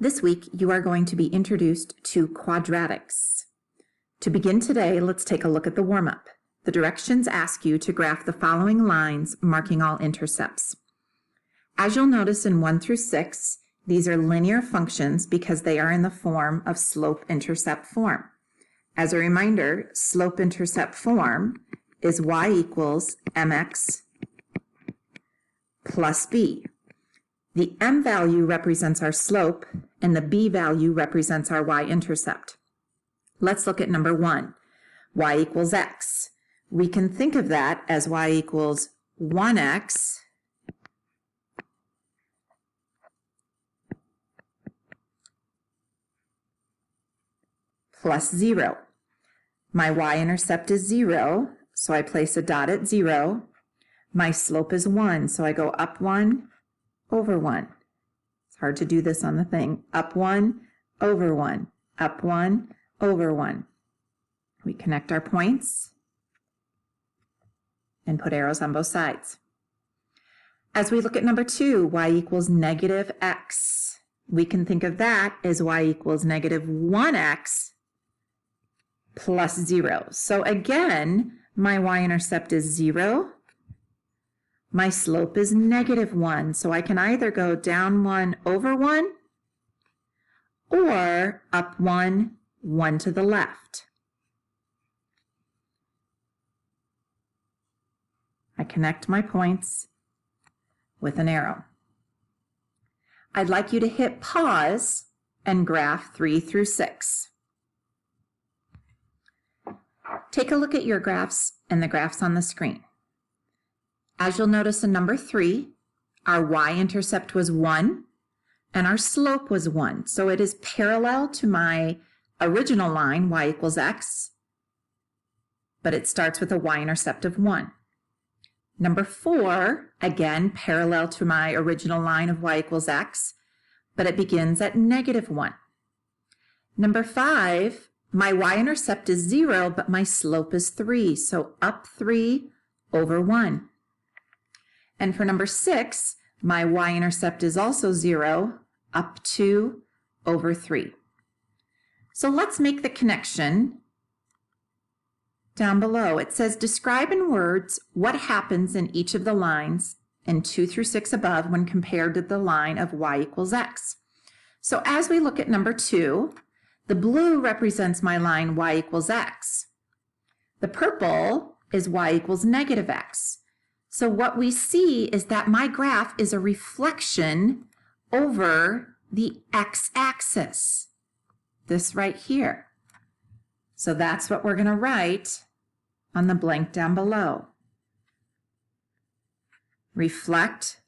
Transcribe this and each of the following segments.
This week, you are going to be introduced to quadratics. To begin today, let's take a look at the warm-up. The directions ask you to graph the following lines, marking all intercepts. As you'll notice in 1 through 6, these are linear functions because they are in the form of slope-intercept form. As a reminder, slope-intercept form is y equals mx plus b. The m value represents our slope, and the b value represents our y-intercept. Let's look at number 1, y equals x. We can think of that as y equals 1x plus 0. My y-intercept is 0, so I place a dot at 0. My slope is 1, so I go up 1, over 1. It's hard to do this on the thing. Up 1, over 1. Up 1, over 1. We connect our points and put arrows on both sides. As we look at number 2, y equals negative x. We can think of that as y equals negative 1x plus 0. So again, my y-intercept is 0. My slope is negative 1, so I can either go down 1 over 1 or up 1, 1 to the left. I connect my points with an arrow. I'd like you to hit pause and graph 3 through 6. Take a look at your graphs and the graphs on the screen. As you'll notice in number 3, our y-intercept was 1 and our slope was 1. So it is parallel to my original line, y equals x, but it starts with a y-intercept of 1. Number 4, again, parallel to my original line of y equals x, but it begins at negative 1. Number 5, my y-intercept is 0, but my slope is 3, so up 3 over 1. And for number 6, my y-intercept is also 0, up 2 over 3. So let's make the connection down below. It says, describe in words what happens in each of the lines in 2 through 6 above when compared to the line of y equals x. So as we look at number 2, the blue represents my line y equals x. The purple is y equals negative x. So what we see is that my graph is a reflection over the x-axis, this right here. So that's what we're going to write on the blank down below. Reflect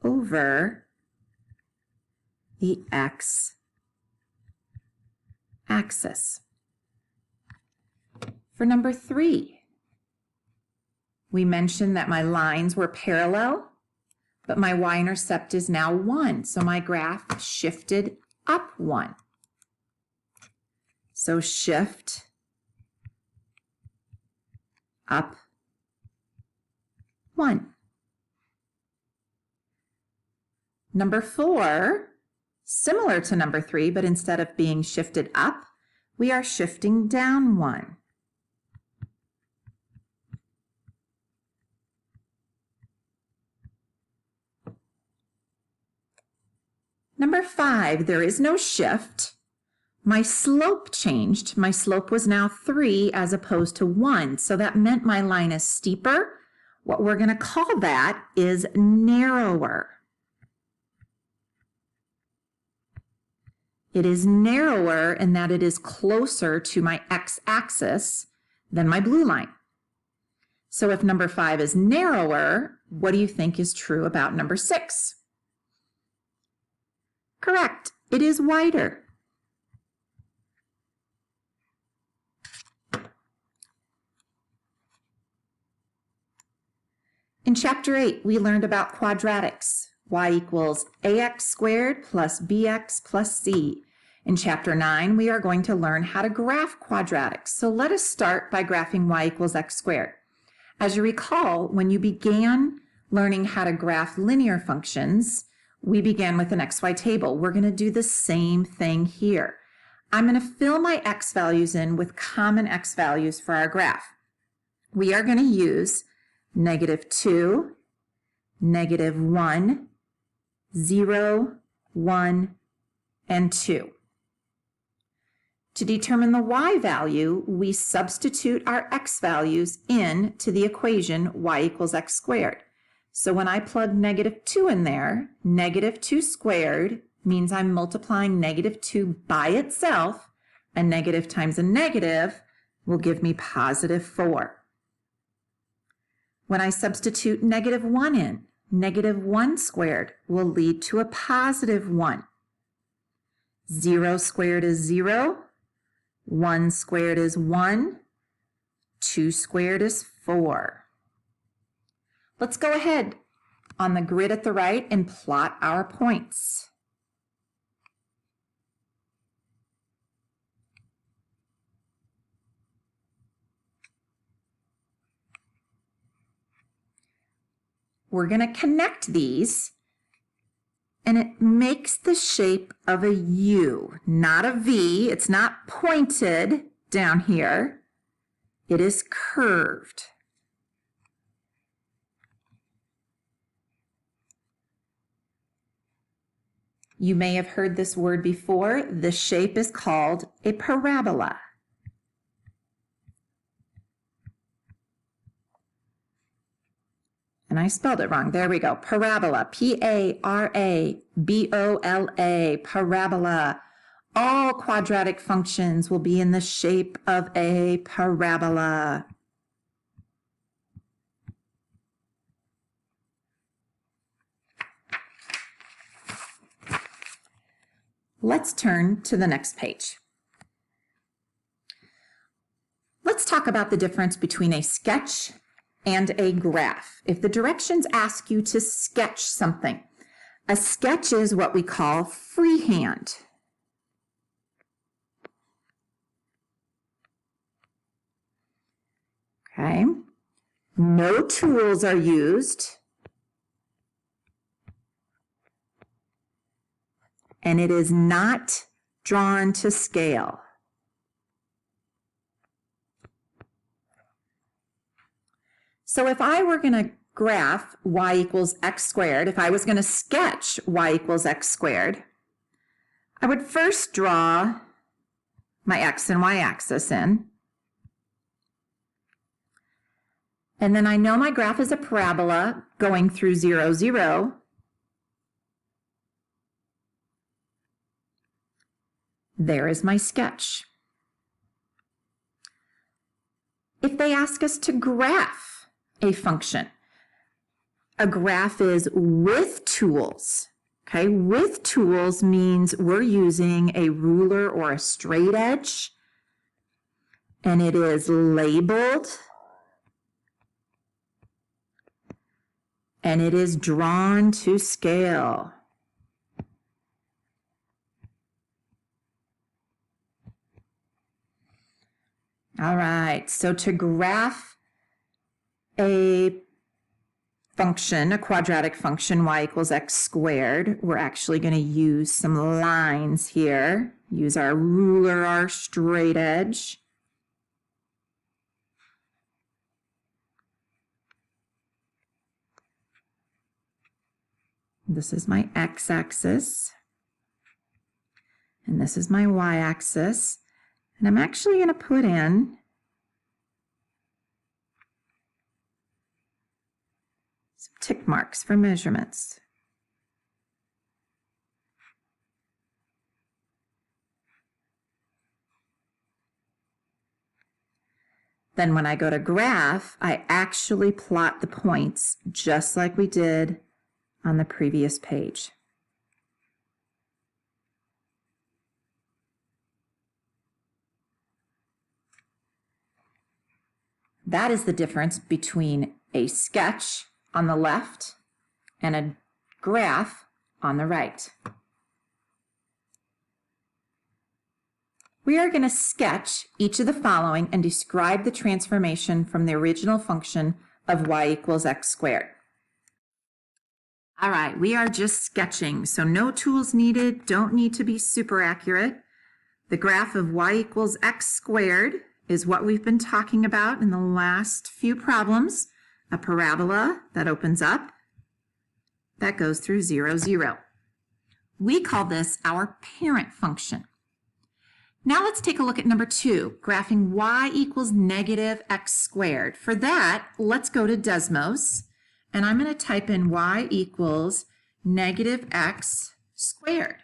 over the x-axis. For number 3, we mentioned that my lines were parallel, but my y-intercept is now 1, so my graph shifted up 1. So shift up 1. Number 4, similar to number 3, but instead of being shifted up, we are shifting down 1. Number 5, there is no shift. My slope changed. My slope was now 3 as opposed to 1, so that meant my line is steeper. What we're going to call that is narrower. It is narrower in that it is closer to my x-axis than my blue line. So if number 5 is narrower, what do you think is true about number 6? Correct, it is wider. In Chapter 8, we learned about quadratics. Y equals ax squared plus bx plus c. In Chapter 9, we are going to learn how to graph quadratics. So let us start by graphing y equals x squared. As you recall, when you began learning how to graph linear functions, we began with an XY table. We're going to do the same thing here. I'm going to fill my x values in with common x values for our graph. We are going to use -2, -1, 0, 1, and 2. To determine the y value, we substitute our x values into the equation y = x squared. So when I plug -2 in there, -2 squared means I'm multiplying -2 by itself. A negative times a negative will give me +4. When I substitute -1 in, -1 squared will lead to a +1. 0 squared is 0. 1 squared is 1. 2 squared is 4. Let's go ahead on the grid at the right and plot our points. We're going to connect these, and it makes the shape of a U, not a V. It's not pointed down here. It is curved. You may have heard this word before. The shape is called a parabola. And I spelled it wrong. There we go. Parabola. P-A-R-A-B-O-L-A. Parabola. All quadratic functions will be in the shape of a parabola. Let's turn to the next page. Let's talk about the difference between a sketch and a graph. If the directions ask you to sketch something, a sketch is what we call freehand. Okay, no tools are used, and it is not drawn to scale. So if I were going to graph y = x squared, if I was going to sketch y = x squared, I would first draw my x and y axis in. And then I know my graph is a parabola going through 0, 0. There is my sketch. If they ask us to graph a function, a graph is with tools. Okay, with tools means we're using a ruler or a straight edge, and it is labeled, and it is drawn to scale. All right, so to graph a function, a quadratic function, y = x squared, we're actually going to use some lines here. Use our ruler, our straight edge. This is my x-axis, and this is my y-axis. And I'm actually going to put in some tick marks for measurements. Then when I go to graph, I actually plot the points just like we did on the previous page. That is the difference between a sketch on the left and a graph on the right. We are going to sketch each of the following and describe the transformation from the original function of y = x squared. All right, we are just sketching, so no tools needed, don't need to be super accurate. The graph of y equals x squared is what we've been talking about in the last few problems. A parabola that opens up, that goes through 0, 0. We call this our parent function. Now let's take a look at number 2, graphing y equals negative x squared. For that, let's go to Desmos, and I'm going to type in y equals negative x squared.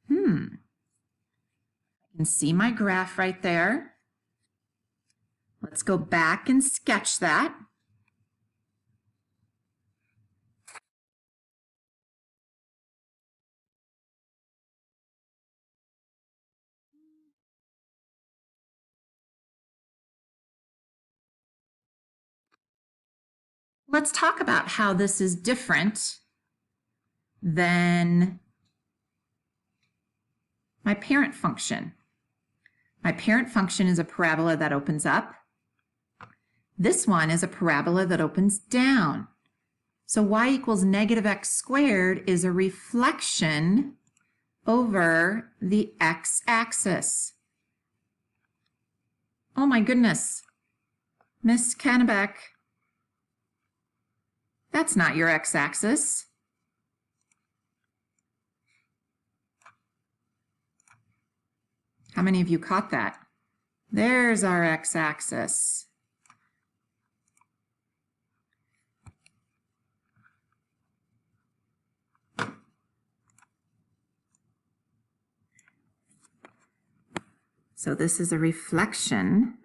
I can see my graph right there. Let's go back and sketch that. Let's talk about how this is different than my parent function. My parent function is a parabola that opens up. This one is a parabola that opens down. So y equals negative x squared is a reflection over the x-axis. Oh my goodness, Miss Kennebeck, that's not your x-axis. How many of you caught that? There's our x-axis. So this is a reflection,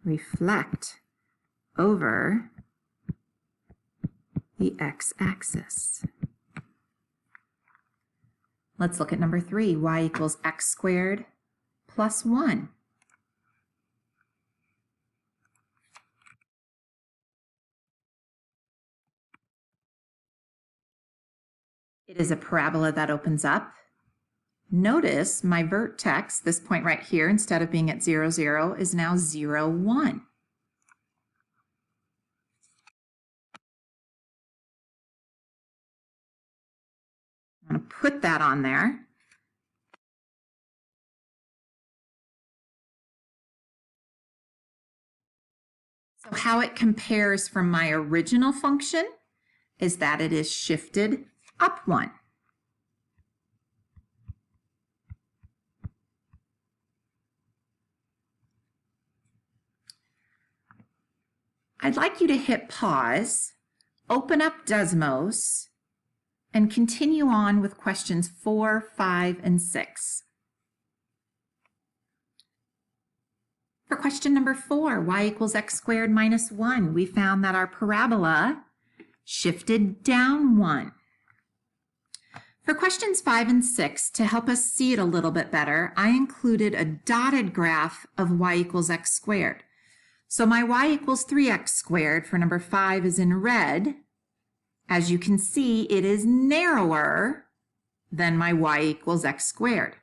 reflect over the x-axis. Let's look at number 3, y equals x squared plus 1. It is a parabola that opens up. Notice my vertex, this point right here, instead of being at 0, 0, is now 0, 1. I'm going to put that on there. So how it compares from my original function is that it is shifted up 1. I'd like you to hit pause, open up Desmos, and continue on with questions 4, 5, and 6. For question number 4, y equals x squared minus 1, we found that our parabola shifted down 1. For questions 5 and 6, to help us see it a little bit better, I included a dotted graph of y equals x squared. So my y equals 3x squared for number 5 is in red. As you can see, it is narrower than my y equals x squared.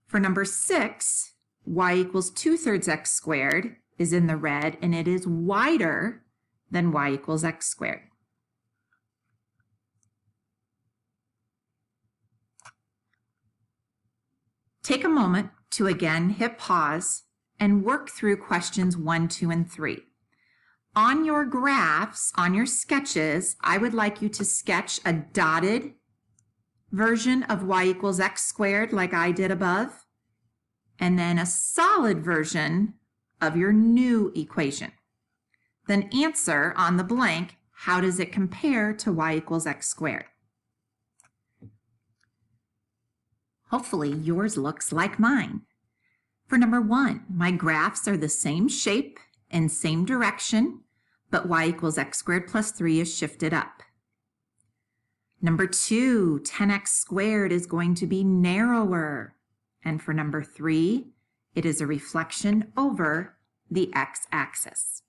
For number 6, y equals 2/3 x squared is in the red, and it is wider than y equals x squared. Take a moment to again hit pause and work through questions 1, 2, and 3. On your graphs, on your sketches, I would like you to sketch a dotted version of y equals x squared like I did above, and then a solid version of your new equation. Then answer on the blank, how does it compare to y equals x squared? Hopefully yours looks like mine. For number 1, my graphs are the same shape and same direction, but y equals x squared plus 3 is shifted up. Number 2, 10x squared is going to be narrower. And for number 3, it is a reflection over the x-axis.